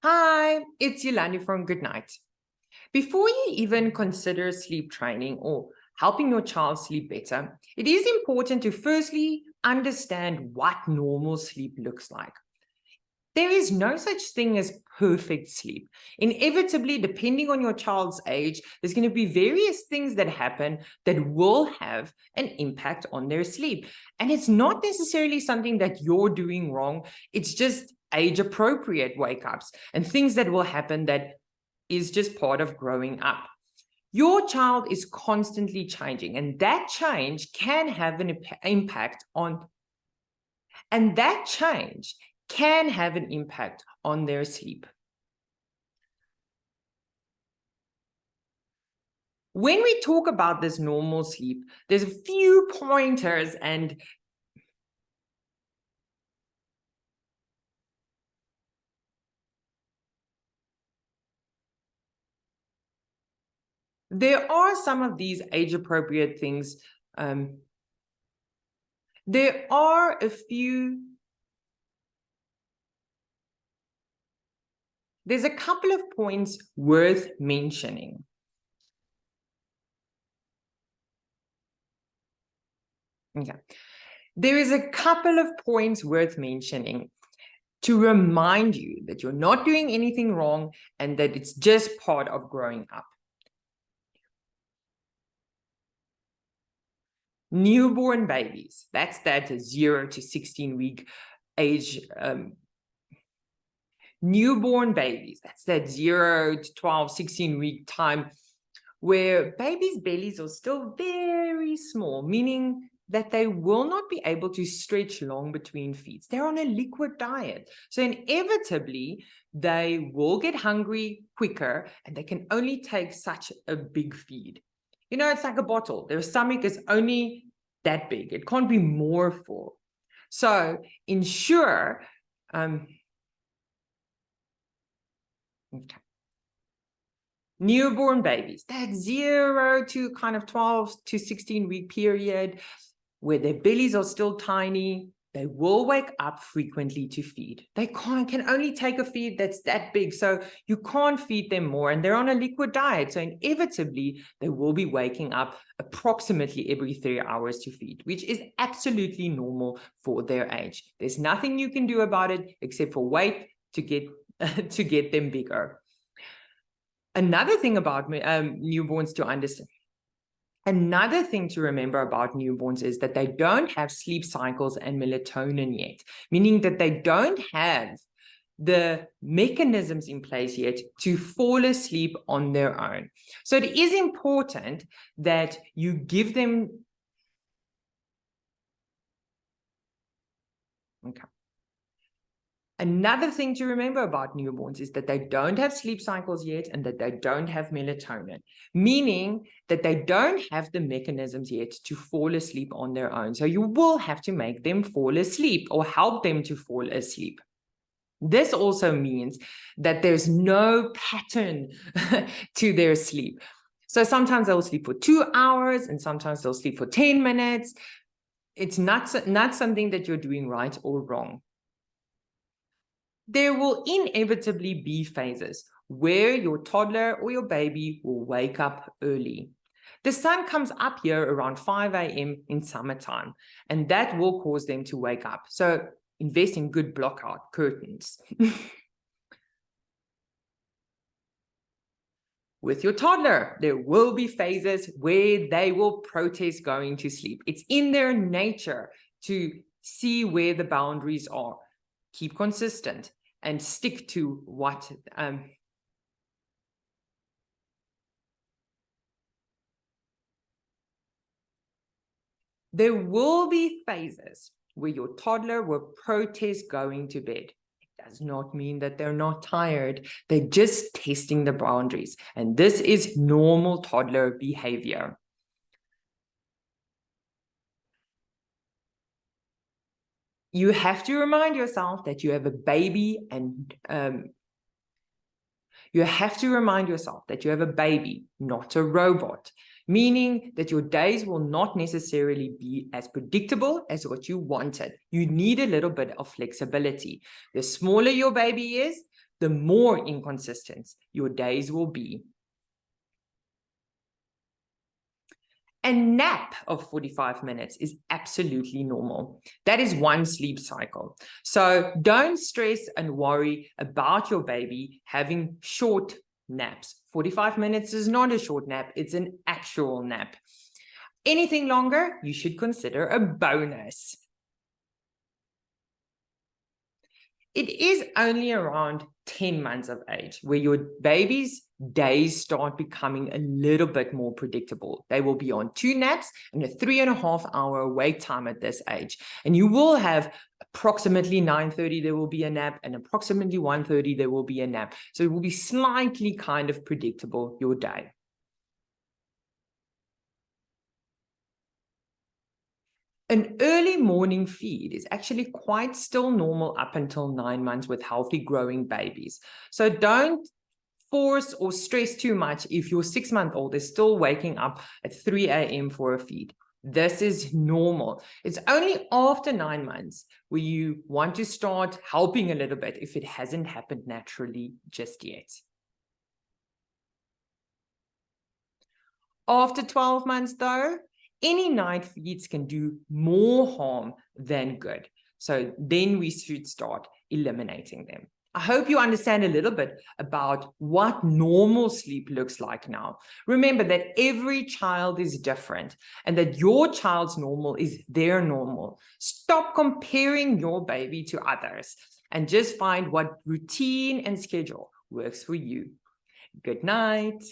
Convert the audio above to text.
Hi, it's Yolandi from Good Night. Before you even consider sleep training or helping your child sleep better, it is important to firstly understand what normal sleep looks like. There is no such thing as perfect sleep. Inevitably, depending on your child's age, there's going to be various things that happen that will have an impact on their sleep. And it's not necessarily something that you're doing wrong. It's just age-appropriate wake-ups and things that will happen that is just part of growing up. Your child is constantly changing, and that change can have an impact on, and that change can have an impact on their sleep. When we talk about this normal sleep, there's a few pointers and there are some of these age-appropriate things. There are a few. There's a couple of points worth mentioning. Okay. There is a couple of points worth mentioning to remind you that you're not doing anything wrong and that it's just part of growing up. Newborn babies, that's that 0 to 16 week age. Newborn babies, that's that 0 to 12, 16 week time where babies' bellies are still very small, meaning that they will not be able to stretch long between feeds. They're on a liquid diet. So inevitably, they will get hungry quicker and they can only take such a big feed. You know, it's like a bottle. Their stomach is only that big. It can't be more full. So ensure, okay. Newborn babies, that 0 to kind of 12 to 16 week period where their bellies are still tiny, they will wake up frequently to feed. They can only take a feed that's that big, so you can't feed them more, and they're on a liquid diet, so inevitably they will be waking up approximately every 3 hours to feed, which is absolutely normal for their age. There's nothing you can do about it except for wait to get to get them bigger. Another thing about newborns to understand, another thing to remember about newborns is that they don't have sleep cycles and melatonin yet, meaning that they don't have the mechanisms in place yet to fall asleep on their own. So it is important that you give them. Okay. Another thing to remember about newborns is that they don't have sleep cycles yet and that they don't have melatonin, meaning that they don't have the mechanisms yet to fall asleep on their own. So you will have to make them fall asleep or help them to fall asleep. This also means that there's no pattern to their sleep. So sometimes they'll sleep for 2 hours and sometimes they'll sleep for 10 minutes. It's not something that you're doing right or wrong. There will inevitably be phases where your toddler or your baby will wake up early. The sun comes up here around 5 a.m. in summertime, and that will cause them to wake up. So invest in good blackout curtains. With your toddler, there will be phases where they will protest going to sleep. It's in their nature to see where the boundaries are. Keep consistent and stick to what there will be phases where your toddler will protest going to bed. It does not mean that they're not tired. They're just testing the boundaries. And this is normal toddler behavior. You have to remind yourself that you have a baby and you have to remind yourself that you have a baby, not a robot. meaning that your days will not necessarily be as predictable as what you wanted. You need a little bit of flexibility. The smaller your baby is, the more inconsistent your days will be. A nap of 45 minutes is absolutely normal. That is one sleep cycle. So don't stress and worry about your baby having short naps. 45 minutes is not a short nap, it's an actual nap. Anything longer, you should consider a bonus. It is only around 10 months of age where your baby's days start becoming a little bit more predictable. They will be on 2 naps and a 3.5 hour awake time at this age. And you will have approximately 9:30 there will be a nap, and approximately 1:30 there will be a nap. So it will be slightly kind of predictable, your day. An early morning feed is actually quite still normal up until 9 months with healthy growing babies. So don't force or stress too much if your 6-month-old is still waking up at 3 a.m. for a feed. This is normal. It's only after 9 months where you want to start helping a little bit if it hasn't happened naturally just yet. After 12 months though, any night feeds can do more harm than good. So then we should start eliminating them. I hope you understand a little bit about what normal sleep looks like now. Remember that every child is different and that your child's normal is their normal. Stop comparing your baby to others and just find what routine and schedule works for you. Good night.